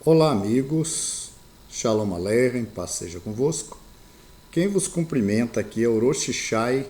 Olá, amigos. Shalom Aleichem, paz seja convosco. Quem vos cumprimenta aqui é o Rosh Shai,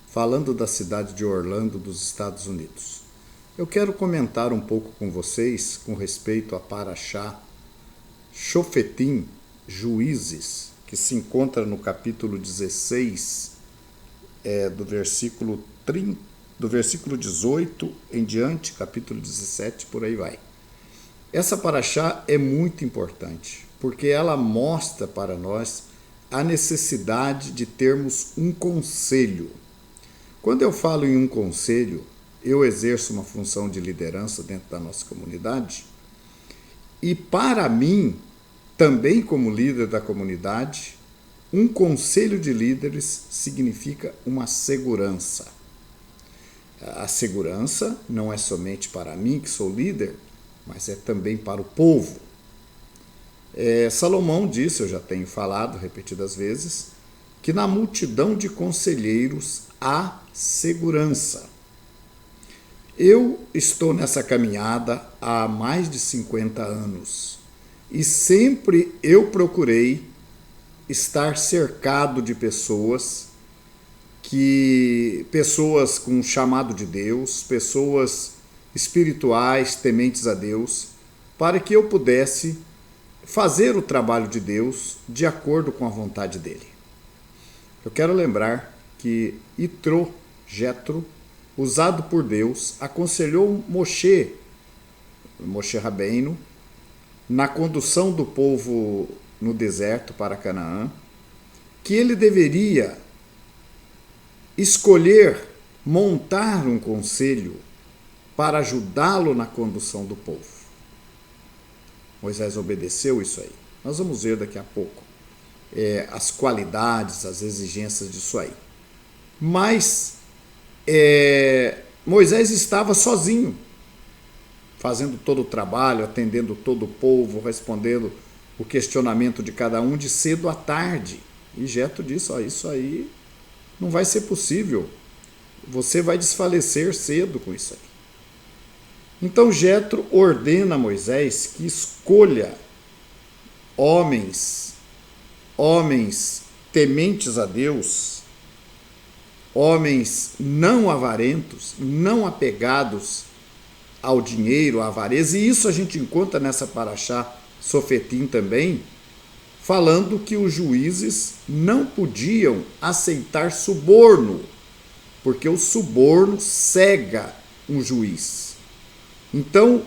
falando da cidade de Orlando, dos Estados Unidos. Eu quero comentar um pouco com vocês com respeito a Parashá Shofetim, Juízes, que se encontra no capítulo 16, do versículo 18 em diante, capítulo 17, por aí vai. Essa paraxá é muito importante, porque ela mostra para nós a necessidade de termos um conselho. Quando eu falo em um conselho, eu exerço uma função de liderança dentro da nossa comunidade, e para mim, também como líder da comunidade, um conselho de líderes significa uma segurança. A segurança não é somente para mim, que sou líder, mas é também para o povo. Salomão disse, eu já tenho falado repetidas vezes, que na multidão de conselheiros há segurança. Eu estou nessa caminhada há mais de 50 anos e sempre eu procurei estar cercado de pessoas com chamado de Deus, pessoas espirituais, tementes a Deus, para que eu pudesse fazer o trabalho de Deus de acordo com a vontade dele. Eu quero lembrar que Jetro, usado por Deus, aconselhou Moshe Rabbeinu, na condução do povo no deserto para Canaã, que ele deveria escolher montar um conselho para ajudá-lo na condução do povo. Moisés obedeceu isso aí. Nós vamos ver daqui a pouco as qualidades, as exigências disso aí. Mas Moisés estava sozinho, fazendo todo o trabalho, atendendo todo o povo, respondendo o questionamento de cada um de cedo à tarde. E Jetro disse, isso aí não vai ser possível. Você vai desfalecer cedo com isso aí. Então Jetro ordena a Moisés que escolha homens tementes a Deus, homens não avarentos, não apegados ao dinheiro, à avareza, e isso a gente encontra nessa paraxá Sofetim também, falando que os juízes não podiam aceitar suborno, porque o suborno cega um juiz. Então,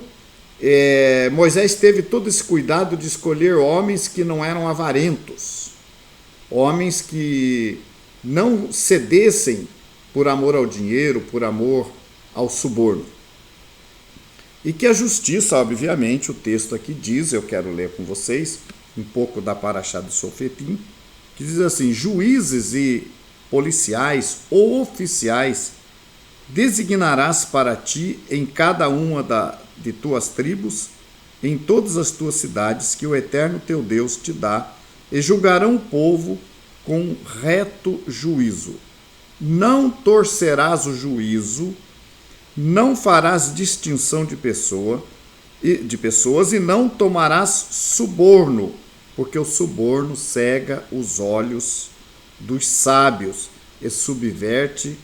Moisés teve todo esse cuidado de escolher homens que não eram avarentos, homens que não cedessem por amor ao dinheiro, por amor ao suborno. E que a justiça, obviamente, o texto aqui diz, eu quero ler com vocês um pouco da paraxá de Sofetim, que diz assim: juízes e policiais ou oficiais designarás para ti em cada uma de tuas tribos, em todas as tuas cidades, que o Eterno teu Deus te dá, e julgarão o povo com reto juízo. Não torcerás o juízo, não farás distinção de pessoas e não tomarás suborno, porque o suborno cega os olhos dos sábios e subverte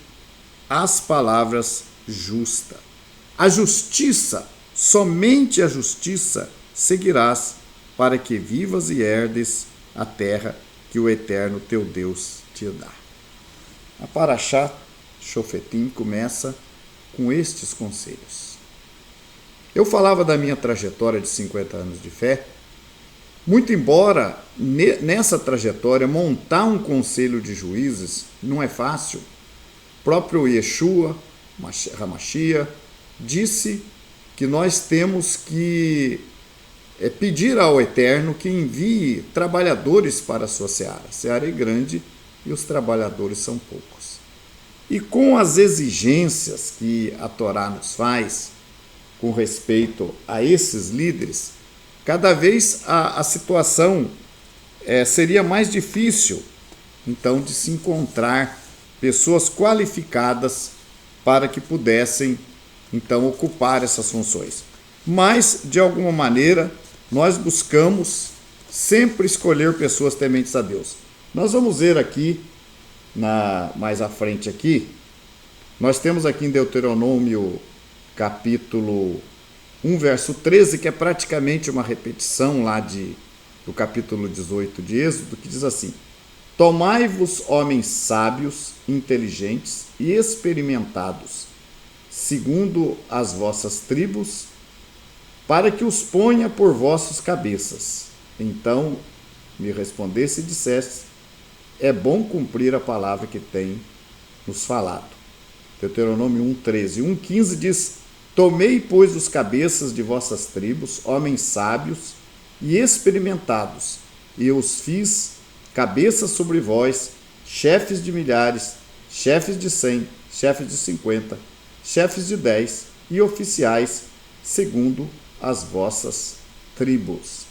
as palavras justas. A justiça, somente a justiça seguirás, para que vivas e herdes a terra que o Eterno teu Deus te dá. A paraxá Shofetim começa com estes conselhos. Eu falava da minha trajetória de 50 anos de fé, muito embora nessa trajetória montar um conselho de juízes não é fácil. O próprio Yeshua HaMashiach disse que nós temos que pedir ao Eterno que envie trabalhadores para a sua seara. A seara é grande e os trabalhadores são poucos. E com as exigências que a Torá nos faz com respeito a esses líderes, cada vez a situação seria mais difícil, então, de se encontrar pessoas qualificadas para que pudessem, então, ocupar essas funções. Mas, de alguma maneira, nós buscamos sempre escolher pessoas tementes a Deus. Nós vamos ver aqui, mais à frente aqui, nós temos aqui em Deuteronômio capítulo 1, verso 13, que é praticamente uma repetição lá do capítulo 18 de Êxodo, que diz assim: tomai-vos homens sábios, inteligentes e experimentados, segundo as vossas tribos, para que os ponha por vossos cabeças. Então me respondesse e dissesse: é bom cumprir a palavra que tem nos falado. Deuteronômio 1:13. 1:15 diz: tomei, pois, os cabeças de vossas tribos, homens sábios e experimentados, e os fiz cabeças sobre vós, chefes de milhares, chefes de 100, chefes de 50, chefes de 10 e oficiais, segundo as vossas tribos.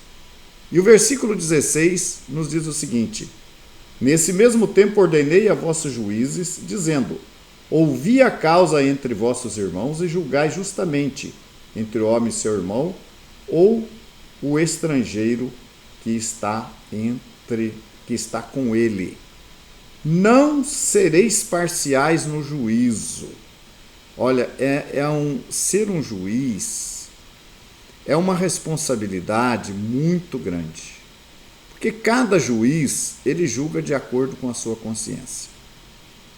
E o versículo 16 nos diz o seguinte: nesse mesmo tempo ordenei a vossos juízes, dizendo: ouvi a causa entre vossos irmãos e julgai justamente entre o homem e seu irmão, ou o estrangeiro que está com ele. Não sereis parciais no juízo. Olha, ser um juiz é uma responsabilidade muito grande, porque cada juiz, ele julga de acordo com a sua consciência.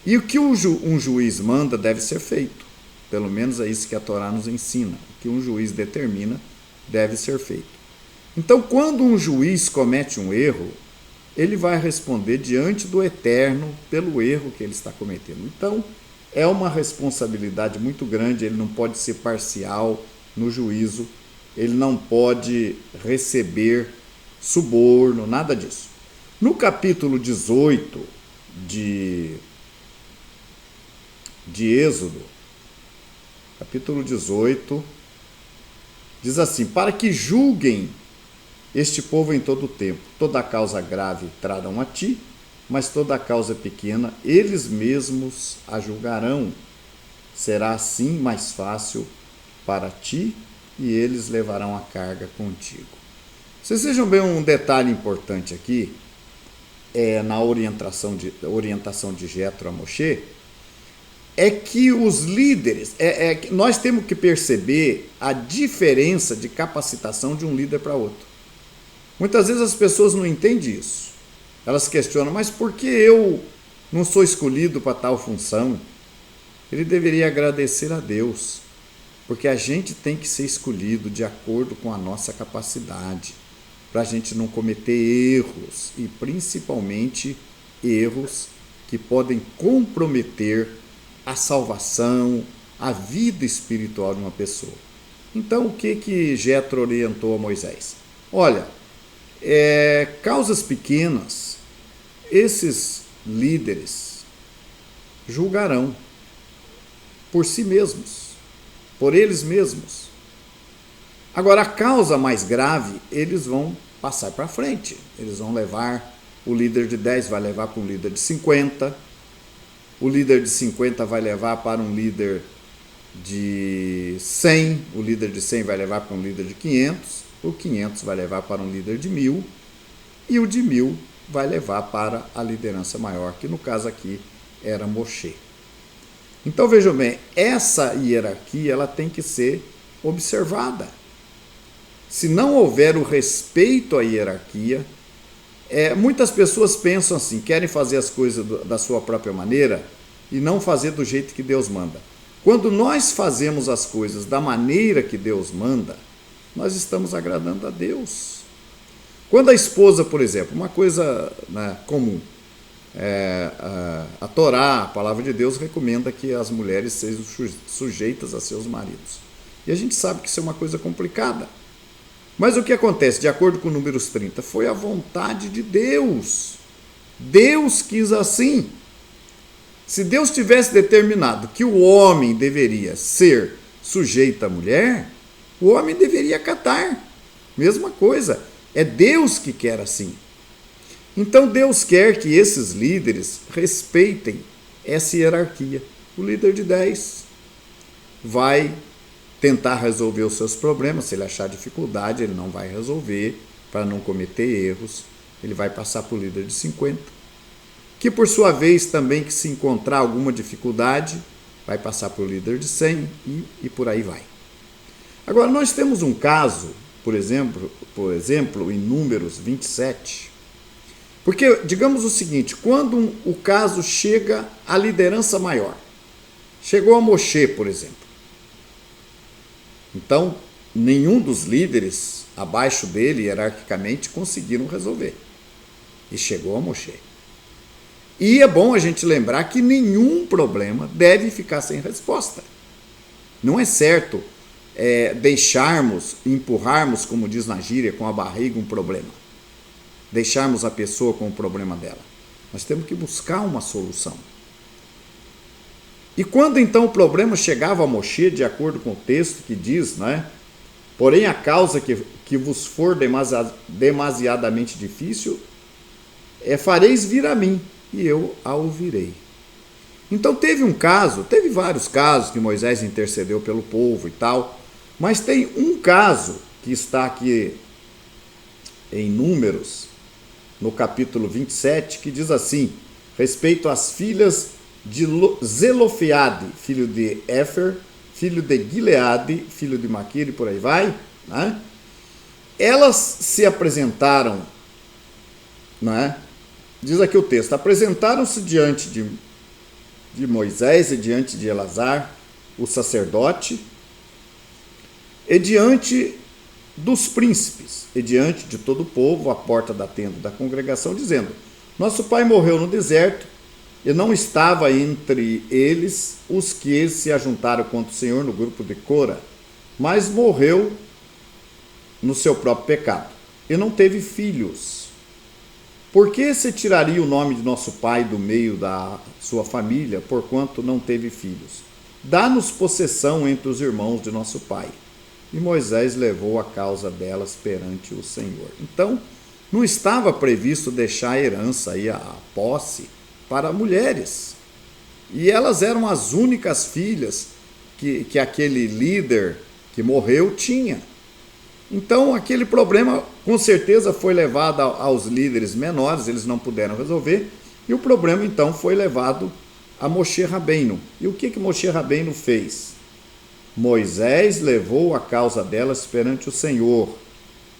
E o que um juiz manda deve ser feito. Pelo menos é isso que a Torá nos ensina. O que um juiz determina deve ser feito. Então, quando um juiz comete um erro, ele vai responder diante do Eterno pelo erro que ele está cometendo. Então, é uma responsabilidade muito grande, ele não pode ser parcial no juízo, ele não pode receber suborno, nada disso. No capítulo 18 de Êxodo, capítulo 18, diz assim: para que julguem este povo em todo o tempo, toda a causa grave trarão a ti, mas toda a causa pequena, eles mesmos a julgarão. Será assim mais fácil para ti, e eles levarão a carga contigo. Vocês vejam bem um detalhe importante aqui, na orientação de Jetro a Moshe, é que os líderes, nós temos que perceber a diferença de capacitação de um líder para outro. Muitas vezes as pessoas não entendem isso. Elas questionam: mas por que eu não sou escolhido para tal função? Ele deveria agradecer a Deus, porque a gente tem que ser escolhido de acordo com a nossa capacidade, para a gente não cometer erros, e principalmente erros que podem comprometer a salvação, a vida espiritual de uma pessoa. Então, o que Jetro orientou a Moisés? Olha, causas pequenas, esses líderes julgarão por si mesmos, por eles mesmos. Agora, a causa mais grave, eles vão passar para frente. Eles vão levar, o líder de 10 vai levar para um líder de 50, o líder de 50 vai levar para um líder de 100, o líder de 100 vai levar para um líder de 500, o 500 vai levar para um líder de 1000, e o de 1000 vai levar para a liderança maior, que no caso aqui era Moshe. Então vejam bem, essa hierarquia ela tem que ser observada. Se não houver o respeito à hierarquia, muitas pessoas pensam assim, querem fazer as coisas da sua própria maneira e não fazer do jeito que Deus manda. Quando nós fazemos as coisas da maneira que Deus manda, nós estamos agradando a Deus. Quando a esposa, por exemplo, uma coisa, né, comum, a Torá, a palavra de Deus, recomenda que as mulheres sejam sujeitas a seus maridos. E a gente sabe que isso é uma coisa complicada. Mas o que acontece, de acordo com Números 30, foi a vontade de Deus. Deus quis assim. Se Deus tivesse determinado que o homem deveria ser sujeito à mulher, o homem deveria acatar. Mesma coisa, é Deus que quer assim. Então Deus quer que esses líderes respeitem essa hierarquia. O líder de 10 vai tentar resolver os seus problemas. Se ele achar dificuldade, ele não vai resolver, para não cometer erros. Ele vai passar para o líder de 50, que por sua vez também, que se encontrar alguma dificuldade, vai passar para o líder de 100 e por aí vai. Agora, nós temos um caso, por exemplo, em Números 27, porque, digamos o seguinte, quando o caso chega à liderança maior, chegou a Moshe, por exemplo, então, nenhum dos líderes abaixo dele, hierarquicamente, conseguiram resolver. E chegou a Moshe. E é bom a gente lembrar que nenhum problema deve ficar sem resposta. Não é certo deixarmos, empurrarmos, como diz na gíria, com a barriga um problema. Deixarmos a pessoa com o problema dela. Nós temos que buscar uma solução. E quando então o problema chegava a Moshe, de acordo com o texto que diz, né? Porém a causa que vos for demasiadamente difícil, fareis vir a mim, e eu a ouvirei. Então teve vários casos que Moisés intercedeu pelo povo e tal, mas tem um caso que está aqui em Números, no capítulo 27, que diz assim, respeito às filhas de Zelofeade, filho de Éfer, filho de Gileade, filho de Maquir, e por aí vai, né? Elas se apresentaram, né? Diz aqui o texto, apresentaram-se diante de Moisés e diante de Elazar, o sacerdote, e diante dos príncipes, e diante de todo o povo, à porta da tenda da congregação, dizendo, nosso pai morreu no deserto, e não estava entre eles os que se ajuntaram contra o Senhor no grupo de Cora, mas morreu no seu próprio pecado, e não teve filhos. Por que se tiraria o nome de nosso pai do meio da sua família, porquanto não teve filhos? Dá-nos possessão entre os irmãos de nosso pai. E Moisés levou a causa delas perante o Senhor. Então, não estava previsto deixar a herança aí, a posse, para mulheres. E elas eram as únicas filhas que aquele líder que morreu tinha. Então, aquele problema, com certeza, foi levado aos líderes menores, eles não puderam resolver, e o problema, então, foi levado a Moshe Rabbeinu. E o que Moshe Rabbeinu fez? Moisés levou a causa delas perante o Senhor.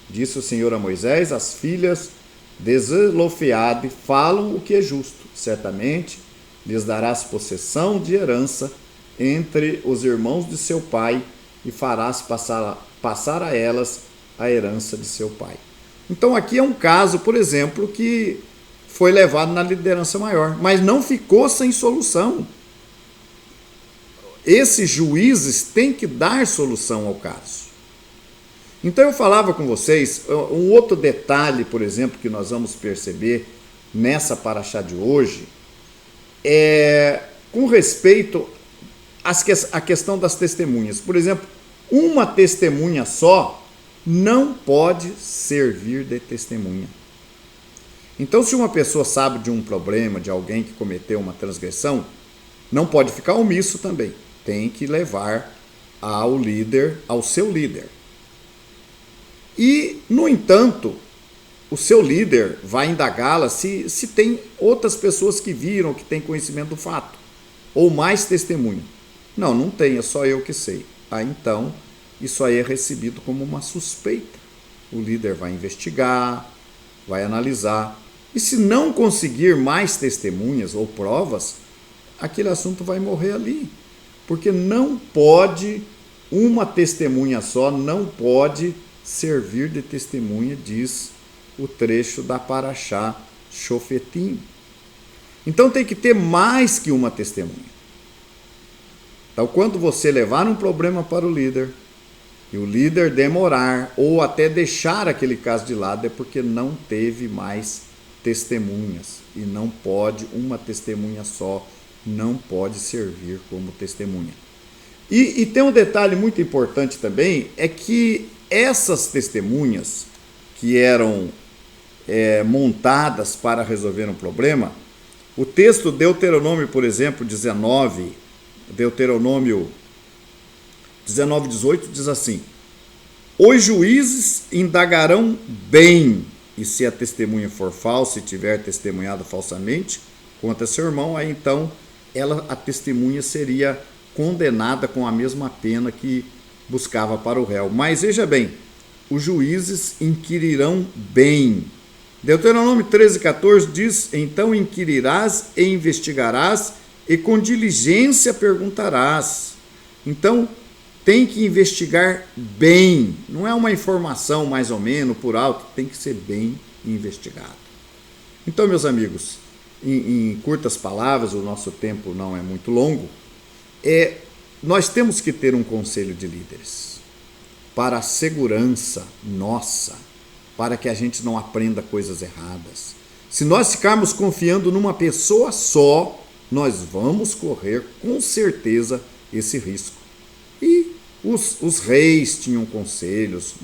Disse o Senhor a Moisés, as filhas de Zelofeade falam o que é justo. Certamente lhes darás possessão de herança entre os irmãos de seu pai e farás passar a elas a herança de seu pai. Então aqui é um caso, por exemplo, que foi levado na liderança maior, mas não ficou sem solução. Esses juízes têm que dar solução ao caso. Então eu falava com vocês, um outro detalhe, por exemplo, que nós vamos perceber nessa paraxá de hoje, com respeito à questão das testemunhas. Por exemplo, uma testemunha só não pode servir de testemunha. Então, se uma pessoa sabe de um problema, de alguém que cometeu uma transgressão, não pode ficar omisso também. Tem que levar ao líder, ao seu líder. E, no entanto, o seu líder vai indagá-la se tem outras pessoas que viram, que têm conhecimento do fato, ou mais testemunho. Não tem, é só eu que sei. Então, isso aí é recebido como uma suspeita. O líder vai investigar, vai analisar, e se não conseguir mais testemunhas ou provas, aquele assunto vai morrer ali. Porque não pode, uma testemunha só não pode servir de testemunha, diz o trecho da paraxá Shofetim. Então tem que ter mais que uma testemunha. Então, quando você levar um problema para o líder, e o líder demorar, ou até deixar aquele caso de lado, é porque não teve mais testemunhas. E não pode, uma testemunha só, não pode servir como testemunha. E tem um detalhe muito importante também, é que essas testemunhas que eram montadas para resolver um problema, o texto Deuteronômio, por exemplo, 19, Deuteronômio 19:18 diz assim: os juízes indagarão bem, e se a testemunha for falsa e tiver testemunhado falsamente contra seu irmão, aí então a testemunha seria condenada com a mesma pena que buscava para o réu. Mas veja bem, os juízes inquirirão bem. Deuteronômio 13:14 diz: então inquirirás e investigarás e com diligência perguntarás. Então tem que investigar bem, não é uma informação mais ou menos por alto, tem que ser bem investigado. Então, meus amigos, em curtas palavras, o nosso tempo não é muito longo, nós temos que ter um conselho de líderes para a segurança nossa, para que a gente não aprenda coisas erradas. Se nós ficarmos confiando numa pessoa só, nós vamos correr com certeza esse risco. E os reis tinham conselhos,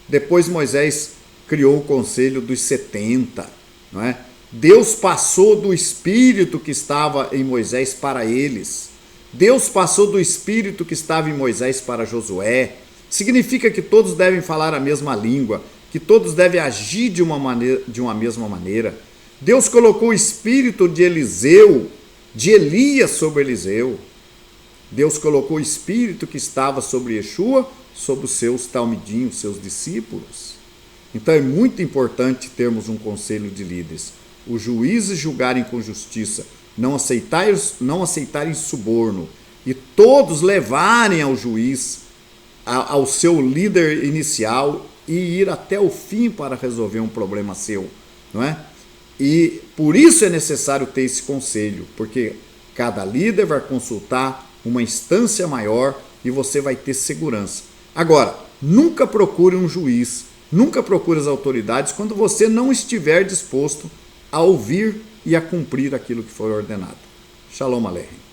depois Moisés criou o conselho dos 70, não é? Deus passou do espírito que estava em Moisés para eles. Deus passou do espírito que estava em Moisés para Josué. Significa que todos devem falar a mesma língua, que todos devem agir de uma mesma maneira. Deus colocou o espírito de Elias sobre Eliseu. Deus colocou o espírito que estava sobre Yeshua, sobre os seus talmidinhos, seus discípulos. Então é muito importante termos um conselho de líderes. Os juízes julgarem com justiça, não aceitarem suborno, e todos levarem ao juiz, ao seu líder inicial, e ir até o fim para resolver um problema seu, não é? E por isso é necessário ter esse conselho, porque cada líder vai consultar uma instância maior e você vai ter segurança. Agora, nunca procure um juiz, nunca procure as autoridades quando você não estiver disposto a ouvir e a cumprir aquilo que foi ordenado. Shalom Aleichem.